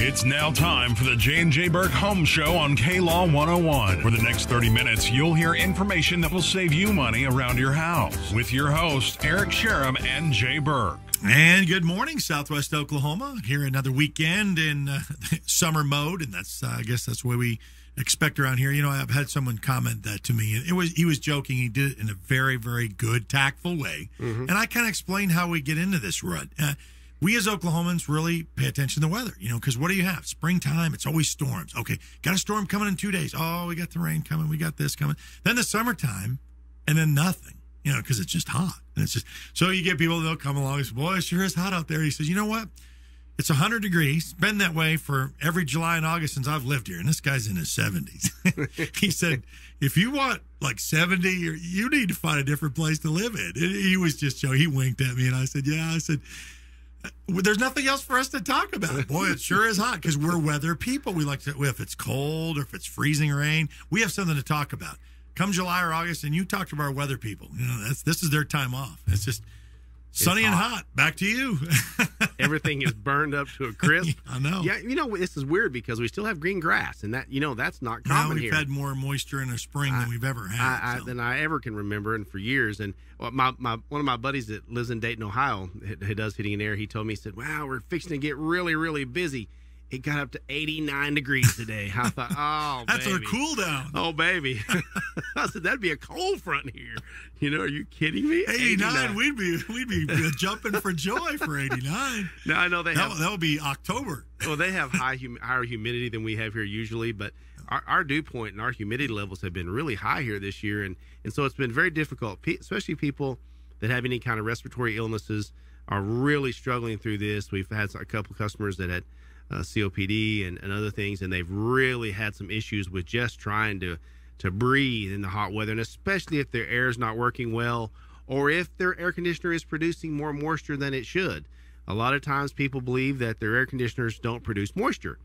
It's now time for the J Burke Home Show on K-Law 101. For the next 30 minutes, you'll hear information that will save you money around your house. With your hosts, Eric Sherem and Jay Burke. And good morning, Southwest Oklahoma. Here another weekend in summer mode, and that's I guess that's what we expect around here. You know, I've had someone comment that to me, and he was joking. He did it in a very, very good, tactful way, and I kind of explained how we get into this rut. We as Oklahomans really pay attention to the weather, you know, because what do you have? Springtime, it's always storms. Okay, got a storm coming in 2 days. Oh, we got the rain coming. We got this coming. Then the summertime, and then nothing. You know, because it's just hot. And it's just, so you get people, they'll come along and say, boy, it sure is hot out there. He says, you know what? It's 100 degrees. It's been that way for every July and August since I've lived here. And this guy's in his 70s. He said, if you want like 70, you need to find a different place to live in. And he was just, he winked at me. And I said, yeah. I said, there's nothing else for us to talk about. Boy, it sure is hot because we're weather people. We like to, if it's cold or if it's freezing rain, we have something to talk about. Come July or August, and you talk to our weather people. You know, this is their time off. It's just sunny and hot. Back to you. Everything is burned up to a crisp. I know. Yeah, you know, this is weird because we still have green grass, and that, you know, that's not common we've here. Had more moisture in the spring than we've ever had. Than I ever can remember, and for years. And one of my buddies that lives in Dayton, Ohio, who does heating and air, he told me, he said, wow, we're fixing to get really, really busy. It got up to 89 degrees today. I thought, oh, that's baby. our cool down. Oh, baby. I said, that'd be a cold front here. You know, are you kidding me? 89. We'd be jumping for joy for 89. Now, I know that would be October. Well, they have higher humidity than we have here usually, but our dew point and our humidity levels have been really high here this year. And so it's been very difficult, especially people that have any kind of respiratory illnesses are really struggling through this. We've had a couple of customers that had COPD and other things, and they've really had some issues with just trying to breathe in the hot weather, and especially if their air is not working well or if their air conditioner is producing more moisture than it should. A lot of times people believe that their air conditioners don't produce moisture.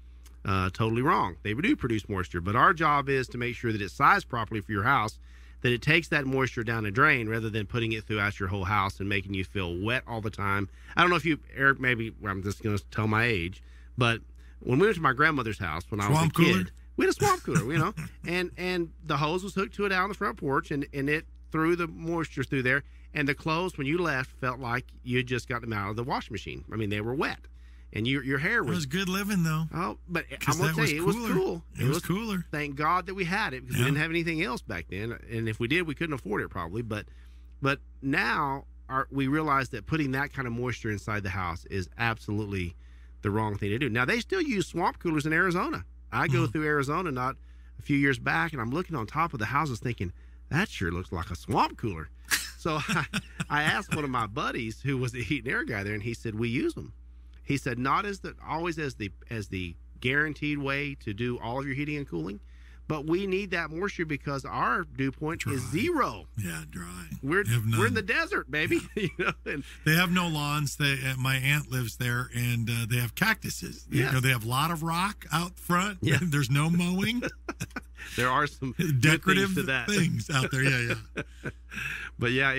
Totally wrong. They do produce moisture, but our job is to make sure that it's sized properly for your house, that it takes that moisture down a drain rather than putting it throughout your whole house and making you feel wet all the time. I don't know if Eric, maybe I'm just going to tell my age, but when we went to my grandmother's house when I was a kid, we had a swamp cooler, you know, and the hose was hooked to it out on the front porch, and it threw the moisture through there. And the clothes, when you left, felt like you had just got them out of the washing machine. I mean, they were wet. And your hair was... It was good living, though. Oh, but I'm going to tell you, it was cool. It was cooler. Thank God that we had it, because we didn't have anything else back then. And if we did, we couldn't afford it probably. But now we realize that putting that kind of moisture inside the house is absolutely the wrong thing to do. Now, they still use swamp coolers in Arizona. I go through Arizona not a few years back, and I'm looking on top of the houses thinking, that sure looks like a swamp cooler. So I asked one of my buddies who was the heat and air guy there, and he said, we use them. He said, not always as the guaranteed way to do all of your heating and cooling, but we need that moisture because our dew point is zero. Yeah, dry. We're in the desert, baby. You know, and they have no lawns. My aunt lives there, and they have cactuses. Yes. You know, they have a lot of rock out front. Yeah. There's no mowing. There are some decorative things out there. Yeah. But yeah,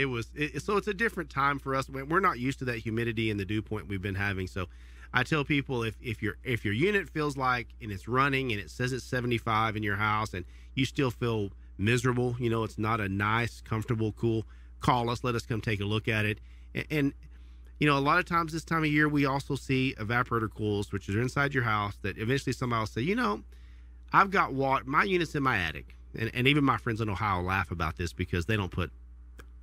so it's a different time for us. We're not used to that humidity and the dew point we've been having. So I tell people, if your unit feels like, and it's running and it says it's 75 in your house and you still feel miserable, you know, it's not a nice, comfortable, cool, call us, let us come take a look at it. And you know, a lot of times this time of year, we also see evaporator cools, which are inside your house, that eventually somebody will say, you know, I've got water, my unit's in my attic. And even my friends in Ohio laugh about this because they don't put,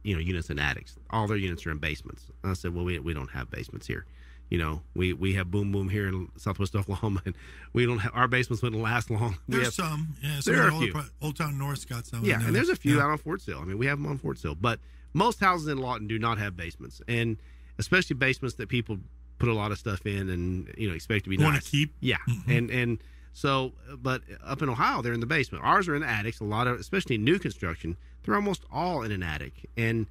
you know, units in attics. All their units are in basements. And I said, well, we don't have basements here. You know, we have boom boom here in Southwest Oklahoma, and we don't have, our basements wouldn't last long. There's some. Yeah, there are a few. Old Town North's got some. Yeah, and there's a few out on Fort Sill. I mean, we have them on Fort Sill. But most houses in Lawton do not have basements, and especially basements that people put a lot of stuff in and, you know, expect to be nice. Want to keep? Yeah, and so, but up in Ohio, they're in the basement. Ours are in the attics. A lot of, especially new construction, they're almost all in an attic. And,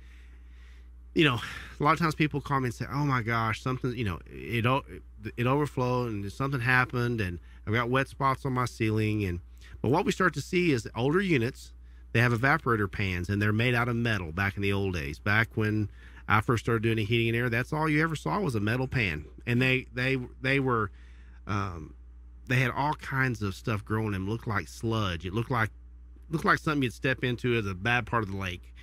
you know, a lot of times people call me and say, oh my gosh, something, you know, it overflowed and something happened and I've got wet spots on my ceiling. But what we start to see is older units, they have evaporator pans and they're made out of metal back in the old days. Back when I first started doing heating and air, that's all you ever saw was a metal pan. And they were, they had all kinds of stuff growing and looked like sludge. It looked like something you'd step into as a bad part of the lake.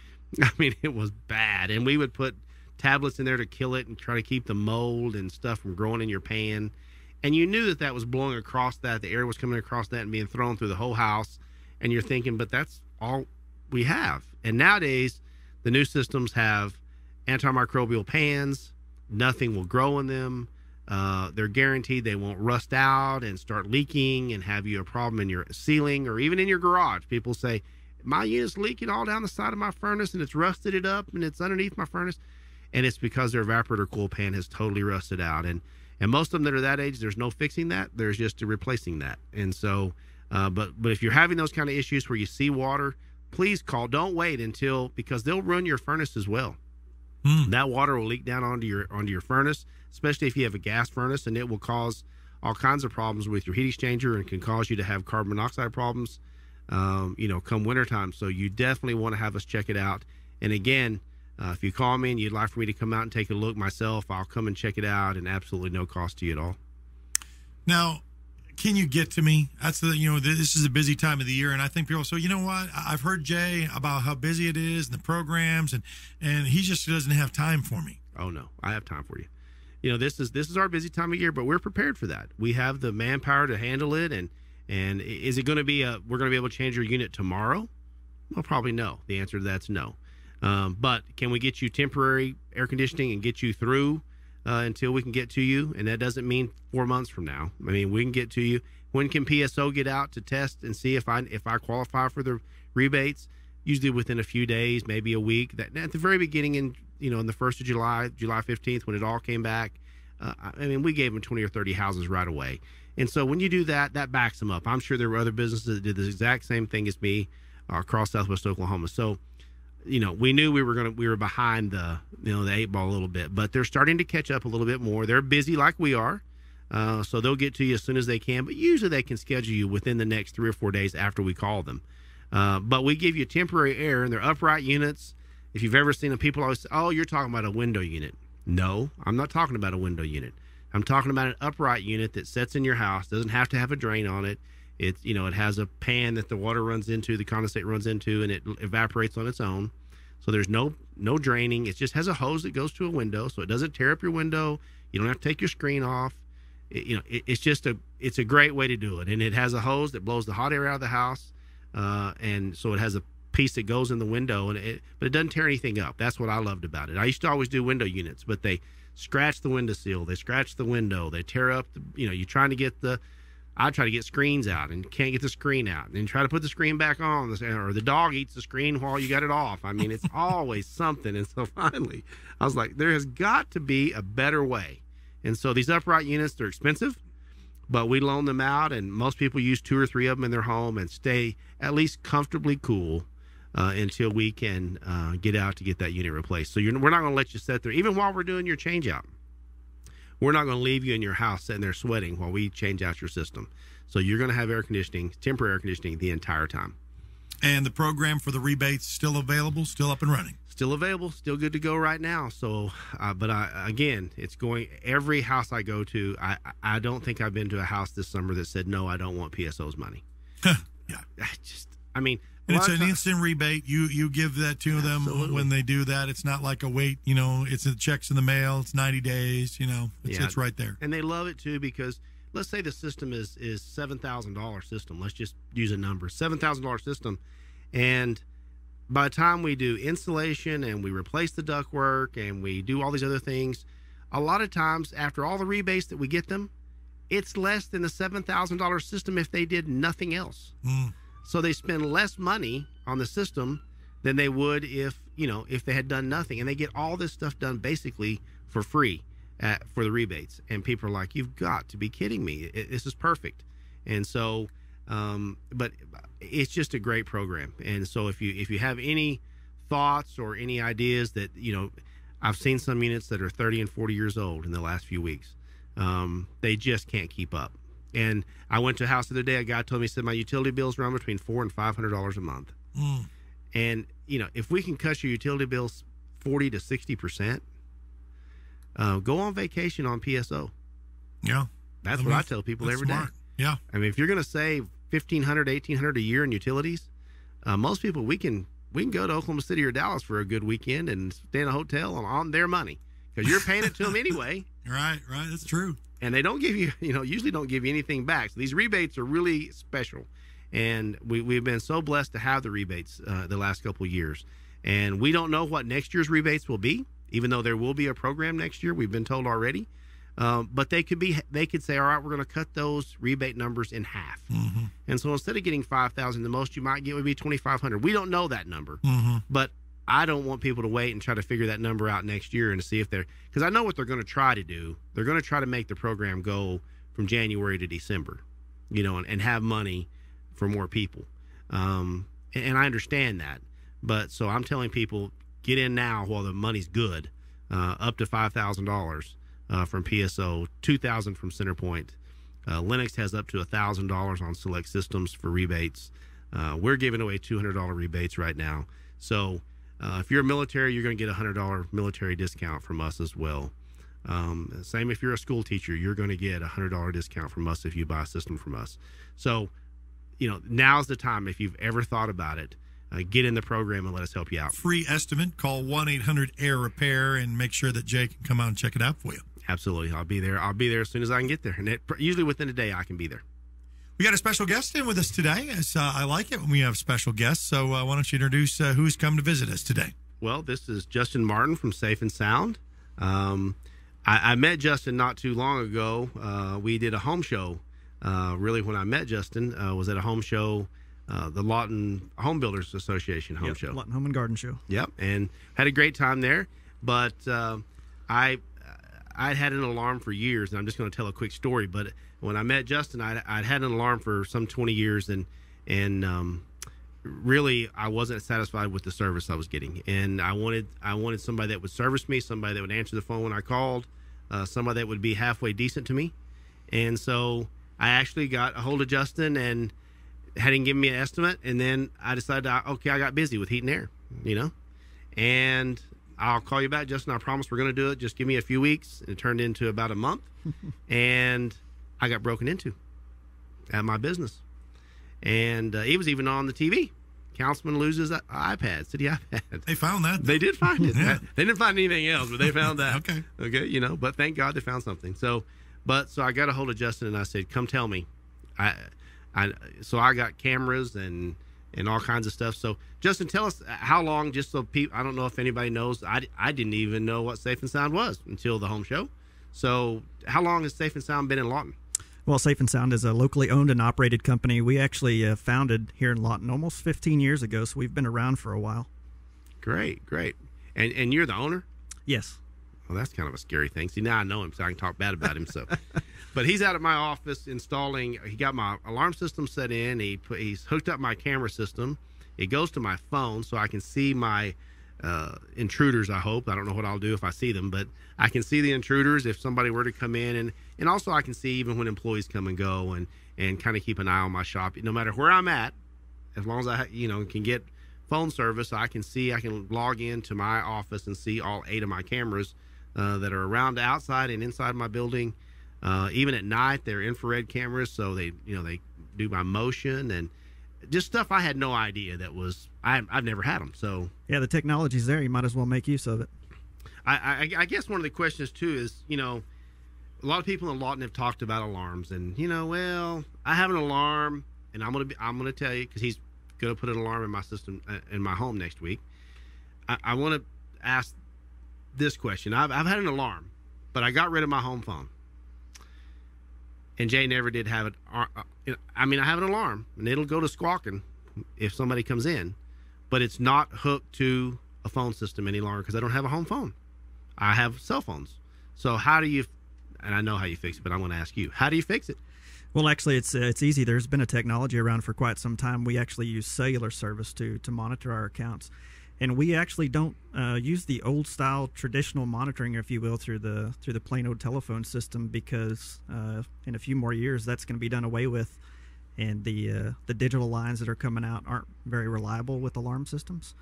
I mean, it was bad. And we would put tablets in there to kill it and try to keep the mold and stuff from growing in your pan. And you knew that was blowing across that. The air was coming across that and being thrown through the whole house. And you're thinking, but that's all we have. And nowadays, the new systems have antimicrobial pans. Nothing will grow in them. They're guaranteed they won't rust out and start leaking and have you a problem in your ceiling or even in your garage. People say, my unit's leaking all down the side of my furnace and it's rusted it up and it's underneath my furnace. And it's because their evaporator cool pan has totally rusted out. And most of them that are that age, there's no fixing that. There's just replacing that. And so, but if you're having those kind of issues where you see water, please call. Don't wait because they'll ruin your furnace as well. That water will leak down onto your furnace, especially if you have a gas furnace, and it will cause all kinds of problems with your heat exchanger and can cause you to have carbon monoxide problems, come wintertime. So you definitely want to have us check it out. And again, if you call me and you'd like for me to come out and take a look myself, I'll come and check it out, and absolutely no cost to you at all. Now, can you get to me? That's this is a busy time of the year, and I think people say, you know what? I've heard Jay about how busy it is and the programs, and he just doesn't have time for me. Oh no, I have time for you. This is our busy time of year, but we're prepared for that. We have the manpower to handle it, and is it going to be we're going to be able to change your unit tomorrow? Well, probably no. The answer to that's no. But can we get you temporary air conditioning and get you through until we can get to you? And that doesn't mean 4 months from now. I mean, we can get to you. When can PSO get out to test and see if I qualify for the rebates? Usually within a few days, maybe a week. That at the very beginning in the 1st of July 15th, when it all came back, we gave them 20 or 30 houses right away. And so when you do that, that backs them up. I'm sure there were other businesses that did the exact same thing as me across Southwest Oklahoma. So, we knew we were behind the 8 ball a little bit, but they're starting to catch up a little bit more. They're busy like we are. So they'll get to you as soon as they can, but usually they can schedule you within the next 3 or 4 days after we call them. But we give you temporary air, and they're upright units. If you've ever seen them, people always say, oh, you're talking about a window unit. No, I'm not talking about a window unit. I'm talking about an upright unit that sits in your house, doesn't have to have a drain on it. It has a pan that the water runs into, the condensate runs into, and it evaporates on its own. So there's no draining. It just has a hose that goes to a window, so it doesn't tear up your window. You don't have to take your screen off. It's a great way to do it. And it has a hose that blows the hot air out of the house, and so it has a piece that goes in the window, but it doesn't tear anything up. That's what I loved about it. I used to always do window units, but they scratch the window sill, they scratch the window, they tear up. I try to get screens out and can't get the screen out, and then try to put the screen back on, or the dog eats the screen while you got it off. I mean, it's always something. And so finally, I was like, there has got to be a better way. And so these upright units, they're expensive, but we loan them out, and most people use 2 or 3 of them in their home and stay at least comfortably cool until we can get out to get that unit replaced. So we're not going to let you sit there, even while we're doing your change out. We're not going to leave you in your house sitting there sweating while we change out your system. So you're going to have temporary air conditioning the entire time. And the program for the rebates still available, still up and running? Still available, still good to go right now. So, again, it's going, every house I go to, I don't think I've been to a house this summer that said, no, I don't want PSO's money. Yeah. And it's an instant rebate. You give that to them when they do that. It's not like a wait, it's a checks in the mail. It's 90 days, it's right there. And they love it too, because let's say the system is $7,000 system. Let's just use a number, $7,000 system. And by the time we do installation and we replace the ductwork and we do all these other things, a lot of times after all the rebates that we get them, it's less than the $7,000 system if they did nothing else. So they spend less money on the system than they would if they had done nothing. And they get all this stuff done basically for free for the rebates. And people are like, you've got to be kidding me. This is perfect. And so, but it's just a great program. And so if you have any thoughts or any ideas that, I've seen some units that are 30 and 40 years old in the last few weeks. They just can't keep up. And I went to a house the other day. A guy told me, he said, my utility bills run between $400 and $500 a month. And, if we can cut your utility bills 40 to 60%, go on vacation on PSO. Yeah. That's what I tell people every day. Yeah. I mean, if you're going to save $1,500, $1,800 a year in utilities, most people, we can go to Oklahoma City or Dallas for a good weekend and stay in a hotel on their money because you're paying it to them anyway. Right. That's true. And they don't give you, usually don't give you anything back. So these rebates are really special. And we've been so blessed to have the rebates the last couple of years. And we don't know what next year's rebates will be, even though there will be a program next year. We've been told already. But they could say, all right, we're going to cut those rebate numbers in half. Mm-hmm. And so instead of getting $5,000, the most you might get would be $2,500. We don't know that number, but I don't want people to wait and try to figure that number out next year and to see if because I know what they're going to try to do. They're going to try to make the program go from January to December, and have money for more people. And I understand that, but so I'm telling people, get in now while the money's good, up to $5,000. From PSO, $2,000 from CenterPoint. Lennox has up to $1,000 on select systems for rebates. We're giving away $200 rebates right now. So if you're a military, you're going to get a $100 military discount from us as well. Same if you're a school teacher, you're going to get a $100 discount from us if you buy a system from us. So, now's the time. If you've ever thought about it, get in the program and let us help you out. Free estimate. Call 1-800-AIR-REPAIR and make sure that Jay can come out and check it out for you. Absolutely. I'll be there. I'll be there as soon as I can get there. And usually within a day, I can be there. We got a special guest in with us today. I like it when we have special guests. So why don't you introduce who's come to visit us today? Well, this is Justin Martin from Safe and Sound. I met Justin not too long ago. We did a home show. Really, when I met Justin, was at a home show, the Lawton Home Builders Association home show. Lawton Home and Garden Show. Yep, and had a great time there. But I'd had an alarm for years, and I'm just going to tell a quick story. But when I met Justin, I'd had an alarm for some 20 years, and really I wasn't satisfied with the service I was getting, and I wanted somebody that would service me, somebody that would answer the phone when I called, somebody that would be halfway decent to me. And so I actually got a hold of Justin and had him give me an estimate, and then I decided, I got busy with heat and air, and I'll call you back, Justin. I promise we're going to do it. Just give me a few weeks. And it turned into about a month, and I got broken into at my business. And it was even on the TV. Councilman loses an iPad, city iPad. They found that. They did find it. Yeah. They didn't find anything else, but they found that. Okay. But thank God they found something. So I got a hold of Justin, and I said, come tell me. So I got cameras and all kinds of stuff. So Justin, tell us how long, just so people, I don't know if anybody knows, I didn't even know what Safe and Sound was until the home show. So how long has Safe and Sound been in Lawton? Well, Safe and Sound is a locally owned and operated company. We actually founded here in Lawton almost 15 years ago, so we've been around for a while. Great. And you're the owner? Yes. Well, that's kind of a scary thing. See, now I know him, so I can talk bad about him. So, but he's out at my office installing. He got my alarm system set in. He's hooked up my camera system. It goes to my phone, so I can see my intruders. I hope. I don't know what I'll do if I see them, but I can see the intruders if somebody were to come in, and also I can see even when employees come and go, and kind of keep an eye on my shop. No matter where I'm at, as long as I can get phone service, I can log into my office and see all 8 of my cameras that are around the outside and inside my building. Even at night, they're infrared cameras, so they do my motion and just stuff I had no idea that was. I've never had them. So yeah, the technology's there. You might as well make use of it. I guess one of the questions too is, a lot of people in Lawton have talked about alarms, and well, I have an alarm, and I'm gonna tell you, because he's gonna put an alarm in my system in my home next week. I want to ask this question. I've had an alarm, but I got rid of my home phone, and Jay never did have it. I have an alarm, and it'll go to squawking if somebody comes in, but it's not hooked to a phone system any longer because I don't have a home phone. I have cell phones. So how do you? And I know how you fix it, but I'm going to ask you. How do you fix it? Well, actually, it's easy. There's been a technology around for quite some time. We actually use cellular service to monitor our accounts. And we actually don't use the old style traditional monitoring, if you will, through the plain old telephone system, because in a few more years that's going to be done away with, and the digital lines that are coming out aren't very reliable with alarm systems.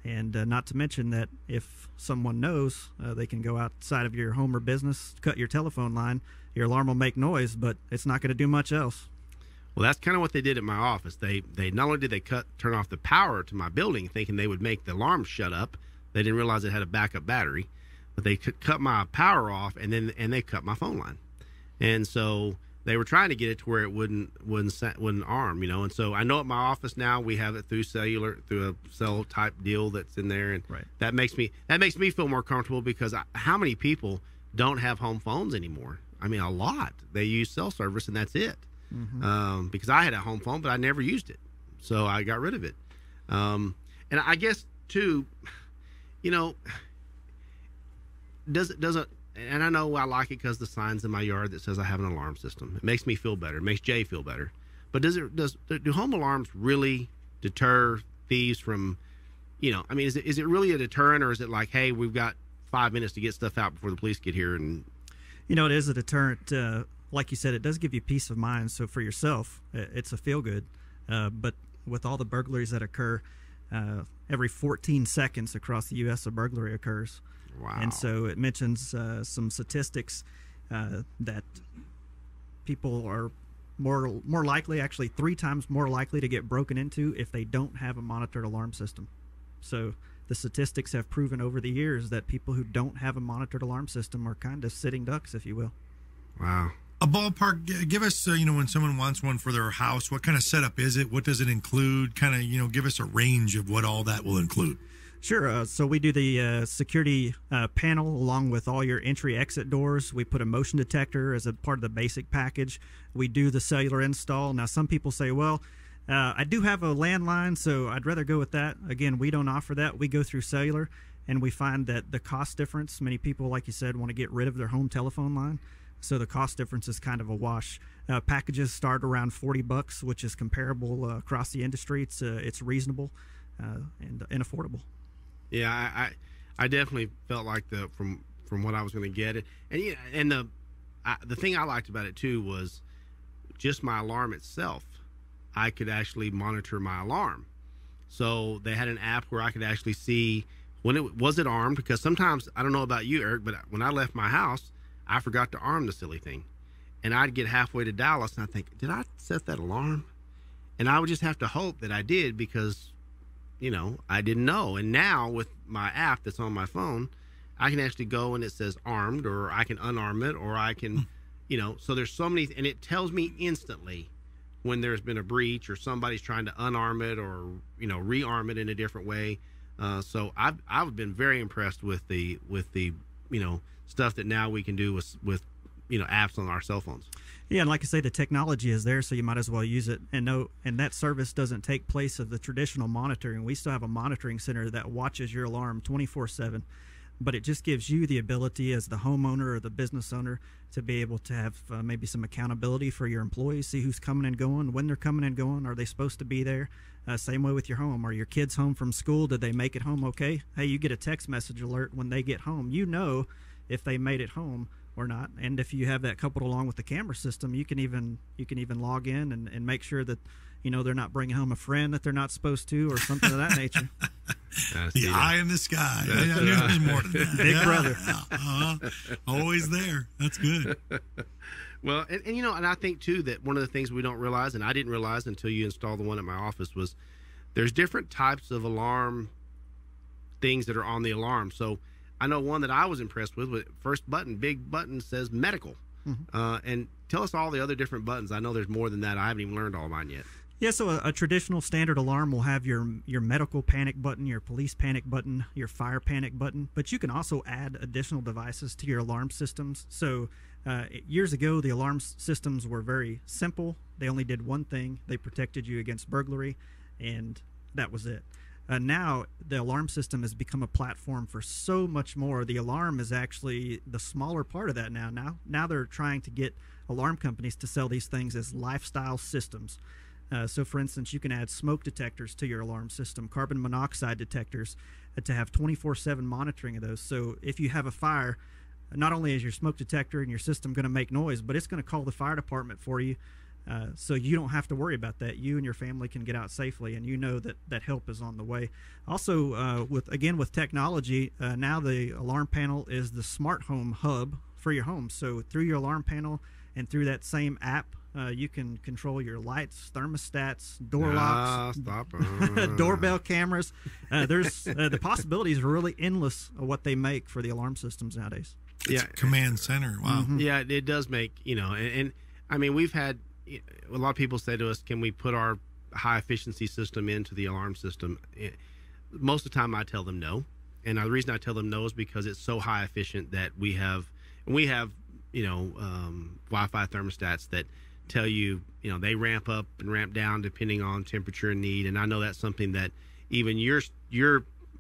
And not to mention that if someone knows, they can go outside of your home or business, cut your telephone line, your alarm will make noise, but it's not going to do much else. Well, that's kind of what they did at my office. They not only did they turn off the power to my building, thinking they would make the alarm shut up. They didn't realize it had a backup battery, but they cut my power off, and they cut my phone line. And so they were trying to get it to where it wouldn't arm, And so I know at my office now we have it through a cell type deal that's in there, and right. that makes me feel more comfortable because how many people don't have home phones anymore? I mean, a lot. They use cell service, and that's it. Mm-hmm. Because I had a home phone, but I never used it, so I got rid of it. And I guess too, doesn't. And I know I like it because the sign's in my yard that says I have an alarm system. It makes me feel better. It makes Jay feel better. But do home alarms really deter thieves from? I mean, is it really a deterrent, or is it like, hey, we've got 5 minutes to get stuff out before the police get here? And it is a deterrent. Like you said, it does give you peace of mind. So for yourself, it's a feel good. But with all the burglaries that occur, every 14 seconds across the U.S., a burglary occurs. Wow. And so it mentions some statistics that people are more likely, actually 3 times more likely to get broken into if they don't have a monitored alarm system. So the statistics have proven over the years that people who don't have a monitored alarm system are kind of sitting ducks, if you will. Wow. A ballpark, give us, when someone wants one for their house, what kind of setup is it? What does it include? Kind of, give us a range of what all that will include. Sure. So we do the security panel along with all your entry-exit doors. We put a motion detector as a part of the basic package. We do the cellular install. Now, some people say, well, I do have a landline, so I'd rather go with that. Again, we don't offer that. We go through cellular, and we find that the cost difference, many people, like you said, want to get rid of their home telephone line. So the cost difference is kind of a wash. Packages start around $40, which is comparable across the industry. It's reasonable and affordable. Yeah, I definitely felt like from what I was going to get it, and the thing I liked about it too was just my alarm itself. I could actually monitor my alarm, so they had an app where I could actually see when it was armed. Because sometimes, I don't know about you, Eric, but when I left my house, I forgot to arm the silly thing, and I'd get halfway to Dallas and I think, did I set that alarm? And I would just have to hope that I did because I didn't know. And now with my app that's on my phone, I can actually go and it says armed, or I can unarm it, or I can, so there's so many, and it tells me instantly when there's been a breach or somebody's trying to unarm it or, rearm it in a different way. So I've been very impressed with the stuff that now we can do with apps on our cell phones. Yeah, and like I say, the technology is there, so you might as well use it. And that service doesn't take place of the traditional monitoring. We still have a monitoring center that watches your alarm 24/7, but it just gives you the ability as the homeowner or the business owner to be able to have maybe some accountability for your employees, see who's coming and going, when they're coming and going, are they supposed to be there? Same way with your home. Are your kids home from school? Did they make it home okay? Hey, you get a text message alert when they get home. If they made it home or not. And if you have that coupled along with the camera system, you can even log in and make sure that they're not bringing home a friend that they're not supposed to, or something of that nature. The eye in the sky. There's more than that. Big brother. Always there. That's good. Well, and I think too that one of the things we don't realize, and I didn't realize until you installed the one at my office, was there's different types of alarm things that are on the alarm. So I know one that I was impressed with first button, big button, says medical. Mm-hmm. And tell us all the other different buttons. I know there's more than that. I haven't even learned all mine yet. Yeah, so a traditional standard alarm will have your medical panic button, your police panic button, your fire panic button, but you can also add additional devices to your alarm systems. So years ago, the alarm systems were very simple. They only did one thing. They protected you against burglary, and that was it. Now, the alarm system has become a platform for so much more. The alarm is actually the smaller part of that now. Now they're trying to get alarm companies to sell these things as lifestyle systems. So, for instance, you can add smoke detectors to your alarm system, carbon monoxide detectors, to have 24/7 monitoring of those. So if you have a fire, not only is your smoke detector and your system going to make noise, but it's going to call the fire department for you. So you don't have to worry about that. You and your family can get out safely, and that help is on the way. Also, with technology, now the alarm panel is the smart home hub for your home. So through your alarm panel and through that same app You can control your lights, thermostats, door locks, Stop. doorbell cameras. There's the possibilities are really endless of what they make for the alarm systems nowadays. It's command center. Wow. Mm-hmm. Yeah, it does make, and I mean, we've had a lot of people say to us, can we put our high efficiency system into the alarm system? Most of the time I tell them no. And the reason I tell them no is because it's so high efficient that we have Wi-Fi thermostats that tell you, they ramp up and ramp down depending on temperature and need. And I know that's something that even your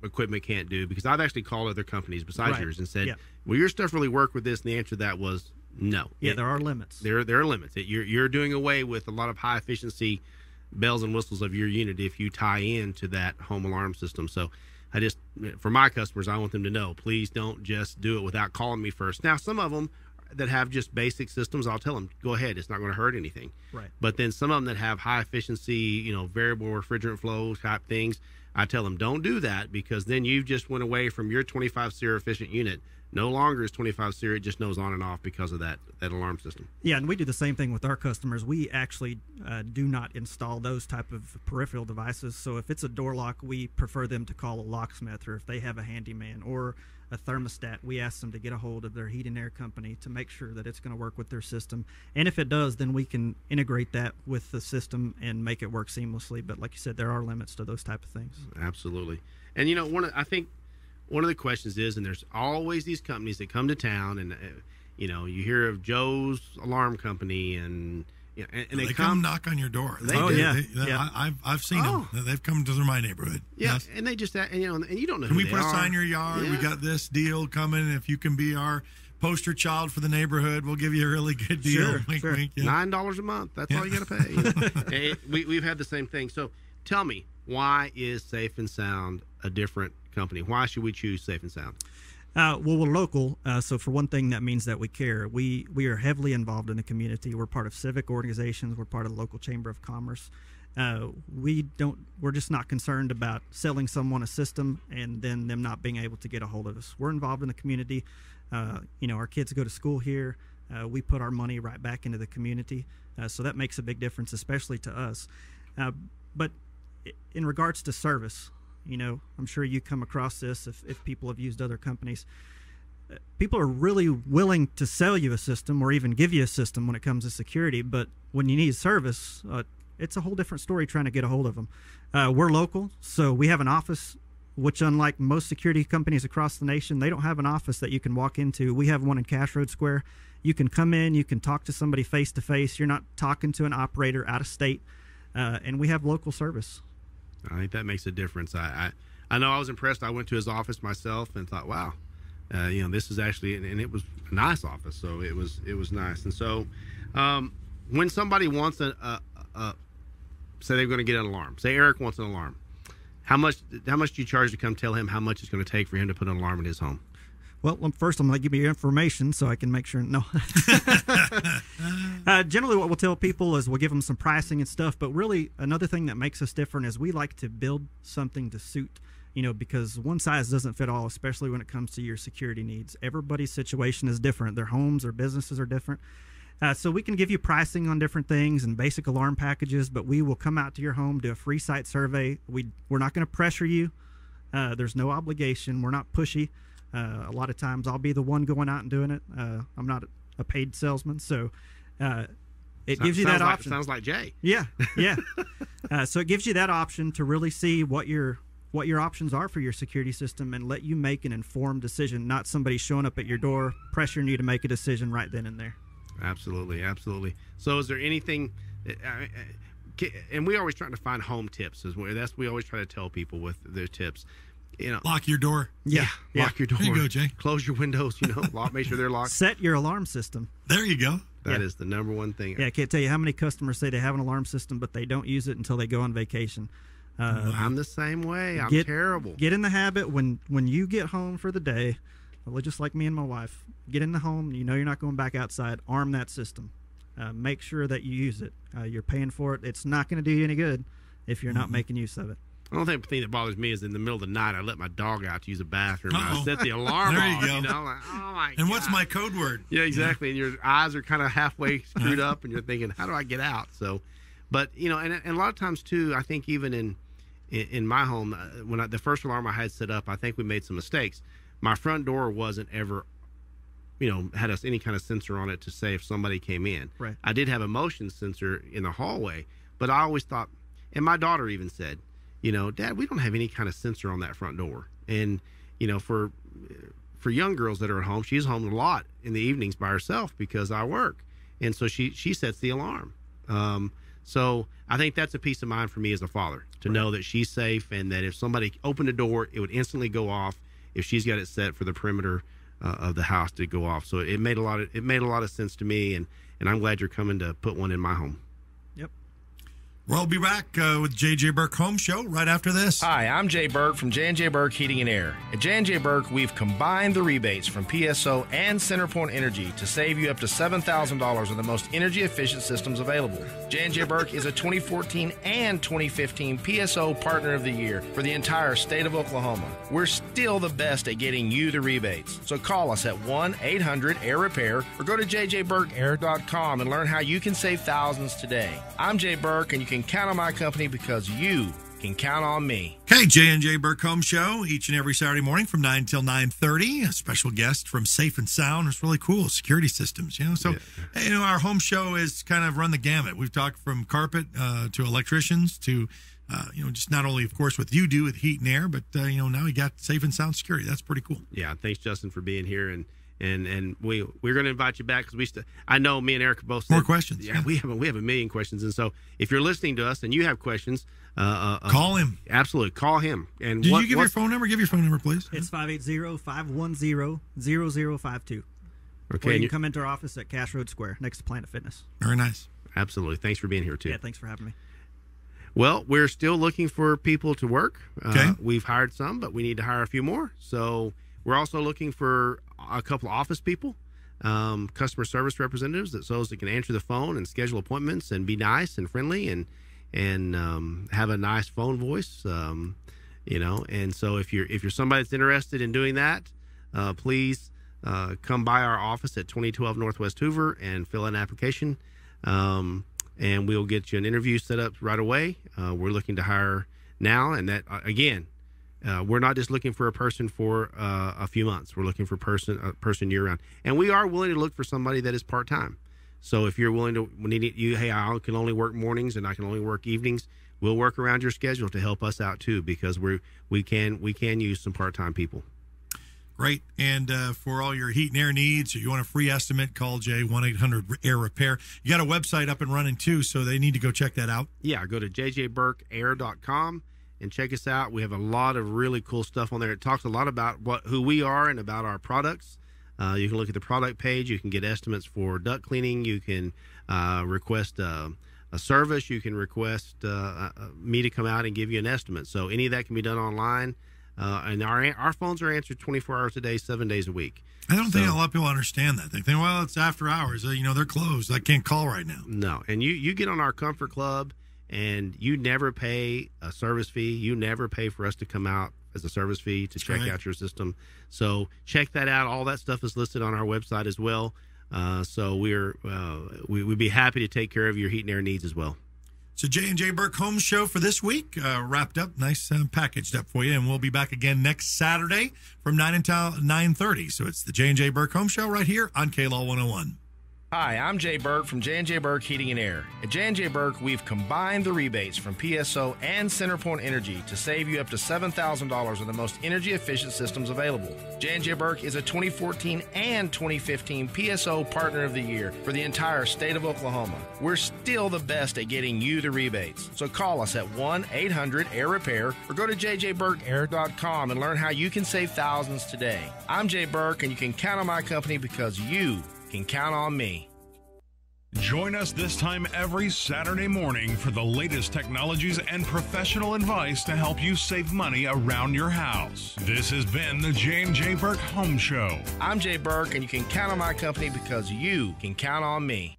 equipment can't do, because I've actually called other companies besides yours and said, will your stuff really work with this? And the answer to that was no. Yeah, there are limits. There are limits. You're doing away with a lot of high efficiency bells and whistles of your unit if you tie into that home alarm system. So for my customers, I want them to know, please don't just do it without calling me first. Now, some of them that have just basic systems, I'll tell them, go ahead, it's not going to hurt anything. Right. But then some of them that have high efficiency, variable refrigerant flow type things, I tell them, don't do that, because then you just went away from your 25 SEER efficient unit. No longer is 25 SEER, it just knows on and off because of that alarm system. Yeah, and we do the same thing with our customers. We actually do not install those type of peripheral devices. So if it's a door lock, we prefer them to call a locksmith, or if they have a handyman or a thermostat, we ask them to get a hold of their heat and air company to make sure that it's going to work with their system. And if it does, then we can integrate that with the system and make it work seamlessly. But like you said, there are limits to those type of things. Absolutely. And I think one of the questions is, and there's always these companies that come to town, and you hear of Joe's Alarm Company, and they come knock on your door. I've seen them. They've come to my neighborhood. Yeah, yes. And they just, and you don't know. Can who we they put a are. sign in your yard? Yeah. We got this deal coming. If you can be our poster child for the neighborhood, we'll give you a really good deal. Sure, wink, sure. wink, yeah. $9 a month. That's all you got to pay. We've had the same thing. So tell me, why is Safe and Sound a different company? Why should we choose Safe and Sound? Well, we're local, so for one thing, that means that we care. We are heavily involved in the community. We're part of civic organizations. We're part of the local Chamber of Commerce. We're just not concerned about selling someone a system and then them not being able to get a hold of us. We're involved in the community. Our kids go to school here. We put our money right back into the community, so that makes a big difference, especially to us. But in regards to service, I'm sure you come across this if people have used other companies. People are really willing to sell you a system or even give you a system when it comes to security, but when you need service, it's a whole different story trying to get a hold of them. We're local, so we have an office, which unlike most security companies across the nation, they don't have an office that you can walk into. We have one in Cash Road Square. You can come in, you can talk to somebody face to face. You're not talking to an operator out of state, and we have local service. I think that makes a difference. I know I was impressed. I went to his office myself and thought, wow, this is actually, and it was a nice office. So it was nice. And so when somebody wants say they're going to get an alarm, say Eric wants an alarm, how much do you charge to come tell him how much it's going to take for him to put an alarm in his home? Well, first I'm going to give you your information so I can make sure. No. Generally, what we'll tell people is we'll give them some pricing and stuff. But really, another thing that makes us different is we like to build something to suit, because one size doesn't fit all, especially when it comes to your security needs. Everybody's situation is different. Their homes or businesses are different. So we can give you pricing on different things and basic alarm packages, but we will come out to your home, do a free site survey. We're not going to pressure you. There's no obligation. We're not pushy. A lot of times I'll be the one going out and doing it. I'm not a paid salesman, so it gives you that option. Sounds like Jay. Yeah. So it gives you that option to really see what your options are for your security system and let you make an informed decision, not somebody showing up at your door pressuring you to make a decision right then and there. Absolutely. So is there anything, and we always try to find home tips as well. We always try to tell people with their tips. Lock your door. Yeah. Lock your door. There you go, Jay. Close your windows. Make sure they're locked. Set your alarm system. There you go. That is the number one thing. Yeah, I can't tell you how many customers say they have an alarm system, but they don't use it until they go on vacation. I'm the same way. I'm terrible. Get in the habit when you get home for the day, just like me and my wife, get in the home. You're not going back outside. Arm that system. Make sure that you use it. You're paying for it. It's not going to do you any good if you're not making use of it. The only thing that bothers me is in the middle of the night, I let my dog out to use a bathroom. Uh-oh. I set the alarm There off. you go. You know, like, oh my God. And what's my code word? Yeah, exactly. And your eyes are kind of halfway screwed up, and you're thinking, how do I get out? So, but and a lot of times too, I think even in my home, when the first alarm I had set up, I think we made some mistakes. My front door wasn't ever, had us any kind of sensor on it to say if somebody came in. Right. I did have a motion sensor in the hallway, but I always thought, and my daughter even said, Dad, we don't have any kind of sensor on that front door. And, for young girls that are at home, she's home a lot in the evenings by herself because I work. And so she sets the alarm. So I think that's a peace of mind for me as a father to know that she's safe and that if somebody opened the door, it would instantly go off if she's got it set for the perimeter of the house to go off. So it made a lot of sense to me. And I'm glad you're coming to put one in my home. We'll be back with J.J. Burke Home Show right after this. Hi, I'm Jay Burke from J&J Burke Heating and Air. At J&J Burke, we've combined the rebates from PSO and CenterPoint Energy to save you up to $7,000 on the most energy-efficient systems available. J&J Burke is a 2014 and 2015 PSO Partner of the Year for the entire state of Oklahoma. We're still the best at getting you the rebates. So call us at 1-800-AIR-REPAIR or go to JJBurkAugust13 and learn how you can save thousands today. I'm Jay Burke, and you can count on my company because you can count on me. Okay, J&J Burke Home Show each and every Saturday morning from 9 till 9:30. A special guest from Safe and Sound. It's really cool. Security systems, So, our home show is kind of run the gamut. We've talked from carpet to electricians to, just not only, of course, what you do with heat and air, but, now we got Safe and Sound security. That's pretty cool. Yeah, thanks, Justin, for being here. And we're going to invite you back because I know me and Eric both said, more questions. Yeah, we have a million questions, and so if you're listening to us and you have questions, call him. Absolutely, call him. And Did you give your phone number? Give your phone number, please. It's 580-510-0052. Okay, Or you can come into our office at Cash Road Square next to Planet Fitness. Very nice. Absolutely. Thanks for being here too. Yeah, thanks for having me. Well, we're still looking for people to work. Okay. We've hired some, but we need to hire a few more. So we're also looking for a couple of office people, customer service representatives that can answer the phone and schedule appointments and be nice and friendly and have a nice phone voice, And so if you're somebody that's interested in doing that, please come by our office at 2012 Northwest Hoover and fill out an application. And we'll get you an interview set up right away. We're looking to hire now, and that again. We're not just looking for a person for a few months. We're looking for a person year round, and we are willing to look for somebody that is part time. So if you're willing to, hey, I can only work mornings and I can only work evenings. We'll work around your schedule to help us out too, because we can use some part time people. Great. And for all your heat and air needs, if you want a free estimate, call Jay 1-800-AIR-REPAIR. You got a website up and running too, so they need to go check that out. Yeah, go to JJBurkAugust13 and check us out. We have a lot of really cool stuff on there. It talks a lot about who we are and about our products. You can look at the product page. You can get estimates for duct cleaning. You can request a service. You can request me to come out and give you an estimate. So any of that can be done online. And our phones are answered 24 hours a day, 7 days a week. I don't think a lot of people understand that. They think, well, it's after hours. They're closed. I can't call right now. No. And you get on our Comfort Club, and you never pay a service fee. You never pay for us to come out as a service fee to check out your system. So check that out. All that stuff is listed on our website as well. So we'd be happy to take care of your heat and air needs as well. So J&J Burke Home Show for this week, wrapped up, nice packaged up for you. And we'll be back again next Saturday from 9 until 9:30. So it's the J&J Burke Home Show right here on KLAW 101. Hi, I'm Jay Burke from J&J Burke Heating and Air. At J&J Burke, we've combined the rebates from PSO and CenterPoint Energy to save you up to $7,000 on the most energy-efficient systems available. J&J Burke is a 2014 and 2015 PSO Partner of the Year for the entire state of Oklahoma. We're still the best at getting you the rebates. So call us at 1-800-AIR-REPAIR or go to JJBurkAugust13 and learn how you can save thousands today. I'm Jay Burke, and you can count on my company because you can count on me. Join us this time every Saturday morning for the latest technologies and professional advice to help you save money around your house. This has been the J&J Burke Home Show. I'm Jay Burke, and you can count on my company because you can count on me.